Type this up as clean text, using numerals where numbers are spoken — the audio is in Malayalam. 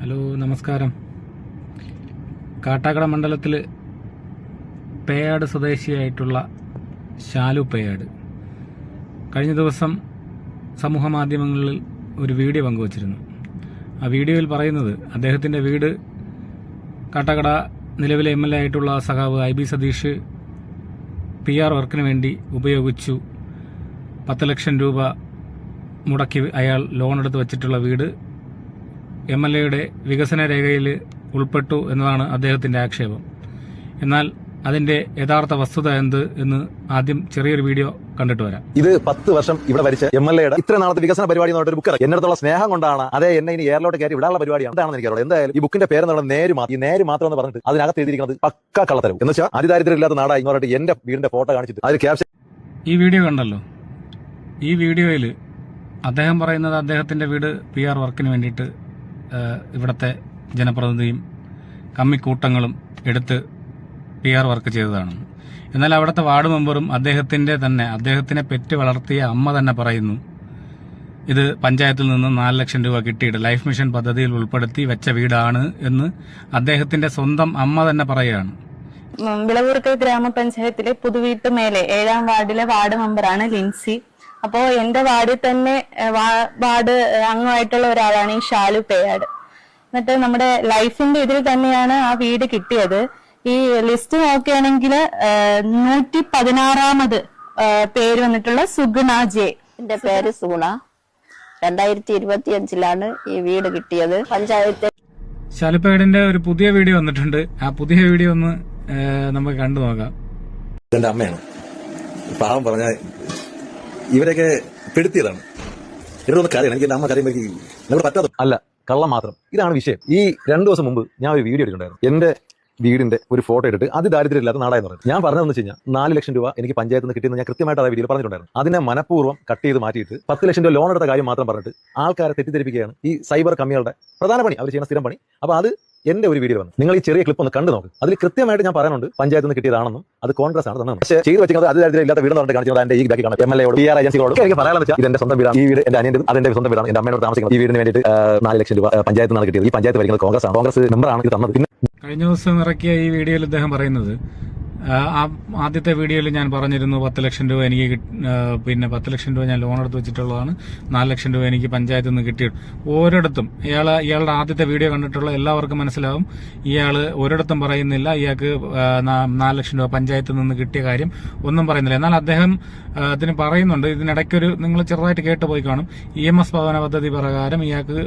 ഹലോ, നമസ്കാരം. കാട്ടാക്കട മണ്ഡലത്തിൽ പേയാട് സ്വദേശിയായിട്ടുള്ള ശാലു പേയാട് കഴിഞ്ഞ ദിവസം സമൂഹ മാധ്യമങ്ങളിൽ ഒരു വീഡിയോ പങ്കുവച്ചിരുന്നു. ആ വീഡിയോയിൽ പറയുന്നത് അദ്ദേഹത്തിൻ്റെ വീട് കാട്ടാക്കട നിലവിലെ MLA ആയിട്ടുള്ള സഖാവ് IB സതീഷ് PR വർക്കിന് വേണ്ടി ഉപയോഗിച്ചു. 10 ലക്ഷം രൂപ മുടക്കി അയാൾ ലോൺ എടുത്ത് വച്ചിട്ടുള്ള വീട് MLAയുടെ വികസന രേഖയിൽ ഉൾപ്പെട്ടു എന്നതാണ് അദ്ദേഹത്തിന്റെ ആക്ഷേപം. എന്നാൽ അതിന്റെ യഥാർത്ഥ വസ്തുത എന്ത് എന്ന് ആദ്യം ചെറിയൊരു വീഡിയോ കണ്ടിട്ട് വരാം. ഇത് 10 വർഷം ഇവിടെ ഭരിച്ച MLAയുടെ ഇത്ര നാളത്തെ വികസന പരിപാടി എന്ന് പറഞ്ഞൊരു ബുക്ക് എന്നടുത്തുള്ള സ്നേഹം കൊണ്ടാണ് അതേ എന്നെ ഇനി എയറിലോട്ട് കയറി വിടാനുള്ള പരിപാടിയാണ്. എന്താണെന്ന് എനിക്കറിയാം. എന്തായാലും ഈ ബുക്കിന്റെ പേര് എന്നുള്ള നേര് മാത്രം എന്ന് പറഞ്ഞിട്ട് അതിനകത്ത് എഴുതിയിരിക്കുന്നത് പക്ക കള്ളത്തരം എന്ന് വെച്ചാൽ അതിദാരിദ്ര്യം ഇല്ലാത്ത നാടായി എന്ന് പറഞ്ഞിട്ട് എന്റെ വീടിന്റെ ഫോട്ടോ കാണിച്ചിട്ട് അതിൽ ക്യാപ്ഷൻ. ഈ വീഡിയോ കണ്ടല്ലോ. ഈ വീഡിയോയിൽ അദ്ദേഹം പറയുന്നത് അദ്ദേഹത്തിന്റെ വീട് PR വർക്കിന് വേണ്ടിയിട്ട് ഇവിടുത്തെ ജനപ്രതിനിധിയും കമ്മിക്കൂട്ടങ്ങളും എടുത്ത് PR വർക്ക് ചെയ്തതാണ്. എന്നാൽ അവിടുത്തെ വാർഡ് മെമ്പറും അദ്ദേഹത്തിനെ പെറ്റ് വളർത്തിയ അമ്മ തന്നെ പറയുന്നു ഇത് പഞ്ചായത്തിൽ നിന്ന് 4 ലക്ഷം രൂപ കിട്ടിയിട്ട് ലൈഫ് മിഷൻ പദ്ധതിയിൽ ഉൾപ്പെടുത്തി വെച്ച വീടാണ് എന്ന് അദ്ദേഹത്തിന്റെ സ്വന്തം അമ്മ തന്നെ പറയുകയാണ്. വിളവൂർക്കൽ ഗ്രാമപഞ്ചായത്തിലെ പുതുവീട്ട് മേലെ 7ാം വാർഡിലെ വാർഡ് മെമ്പറാണ് ലിൻസി. അപ്പോ എന്റെ വാർഡിൽ തന്നെ വാർഡ് അംഗമായിട്ടുള്ള ഒരാളാണ് ഈ ശാലു പേയാട്. എന്നിട്ട് നമ്മുടെ ലൈഫിന്റെ ഇതിൽ തന്നെയാണ് ആ വീട് കിട്ടിയത്. ഈ ലിസ്റ്റ് നോക്കുകയാണെങ്കിൽ 116ാമത് പേര് വന്നിട്ടുള്ള സുഗുണ ജെ. എന്റെ പേര് സൂണ. 2025 ഈ വീട് കിട്ടിയത്. പഞ്ചായത്ത് ശാലു പേയാടിന്റെ ഒരു പുതിയ വീഡിയോ വന്നിട്ടുണ്ട്. ആ പുതിയ വീഡിയോ ഒന്ന് നമുക്ക് കണ്ടു നോക്കാം. എന്റെ അമ്മയാണ് പാവം പറഞ്ഞ ഇവരെയൊക്കെ പെടുത്തിയതാണ്. എന്നോടൊന്ന് കരയാണ്. എനിക്ക് എന്റെ അമ്മ കരയുമ്പോൾ നമ്മൾ പറ്റാത്ത അല്ല, കള്ളം മാത്രം. ഇതാണ് വിഷയം. ഈ 2 ദിവസം മുമ്പ് ഞാൻ ഒരു വീഡിയോ എടുത്തിട്ടുണ്ടായിരുന്നു. എന്റെ വീടിന്റെ ഒരു ഫോട്ടോ എടുത്തിട്ട് അതിദാരിദ്ര്യം ഇല്ലാത്ത നാടായെന്ന് പറഞ്ഞു. ഞാൻ പറഞ്ഞതെന്ന് വെച്ച് കഴിഞ്ഞാൽ 4 ലക്ഷം രൂപ എനിക്ക് പഞ്ചായത്തിൽ നിന്ന് കിട്ടിയെന്ന് ഞാൻ കൃത്യമായിട്ട് ആ വീഡിയോയിൽ പറഞ്ഞിട്ടുണ്ടായിരുന്നു. അതിനെ മനഃപൂർവ്വം കട്ട് ചെയ്ത് മാറ്റിയിട്ട് 10 ലക്ഷം രൂപ ലോൺ എടുത്ത കാര്യം മാത്രം പറഞ്ഞിട്ട് ആൾക്കാരെ തെറ്റിദ്ധരിപ്പിക്കുകയാണ് ഈ സൈബർ കമ്മികളുടെ പ്രധാന പണി. അവർ ചെയ്യുന്ന സ്ഥിരം പണി. അപ്പൊ അത് എന്റെ ഒരു വീഡിയോ വന്നു. നിങ്ങൾ ഈ ചെറിയ ക്ലിപ്പ് ഒന്ന് കണ്ടു നോക്ക്. അതിൽ കൃത്യമായിട്ട് ഞാൻ പറയുന്നുണ്ട് പഞ്ചായത്തിൽ നിന്ന് കിട്ടിയതാണെന്നും അത് കോൺഗ്രസ് ആണ് തന്നത്. പക്ഷേ ചെയ്ത് വെച്ചത് അതിദാരിദ്ര്യം ഇല്ലാത്ത വീട് എന്ന് കാണിച്ചത് എന്റെ ഈ ബാക്കി കാണാം. MLAയോട് PR ഏജൻസികളോട് എനിക്ക് പറയാമെന്ന് വെച്ചാൽ ഇത് എന്റെ സ്വന്തം വീടാണ്. ഈ വീട് എന്റെ അനിയന്റെ അതെന്റെ സ്വന്തം വീടാണ്. എന്റെ അമ്മയോട് താമസിക്കുന്നത്. ഈ വീടിന് വേണ്ടിയിട്ട് 4 ലക്ഷം രൂപ പഞ്ചായത്തിൽ നിന്നാണ് കിട്ടിയത്. ഈ പഞ്ചായത്ത് ഭരിക്കുന്നത് കോൺഗ്രസ് ആണ്. കോൺഗ്രസ് മെമ്പറാണ് ഇത് തന്നത്. കഴിഞ്ഞ ദിവസം ഇറക്കിയ ഈ വീഡിയോയിൽ അദ്ദേഹം പറയുന്നത് ആദ്യത്തെ വീഡിയോയിൽ ഞാൻ പറഞ്ഞിരുന്നു 10 ലക്ഷം രൂപ എനിക്ക് 10 ലക്ഷം രൂപ ഞാൻ ലോൺ എടുത്ത് വെച്ചിട്ടുള്ളതാണ്. 4 ലക്ഷം രൂപ എനിക്ക് പഞ്ചായത്തിൽ നിന്ന് കിട്ടിയിട്ട് ഒരിടത്തും ഇയാളുടെ ആദ്യത്തെ വീഡിയോ കണ്ടിട്ടുള്ള എല്ലാവർക്കും മനസ്സിലാവും ഇയാൾ ഒരിടത്തും പറയുന്നില്ല ഇയാൾക്ക് 4 ലക്ഷം രൂപ പഞ്ചായത്തിൽ നിന്ന് കിട്ടിയ കാര്യം ഒന്നും പറയുന്നില്ല. എന്നാൽ അദ്ദേഹം അതിന് പറയുന്നുണ്ട്. ഇതിനിടയ്ക്കൊരു നിങ്ങൾ ചെറുതായിട്ട് കേട്ടുപോയി കാണും. EMS ഭവന പദ്ധതി പ്രകാരം ഇയാൾക്ക്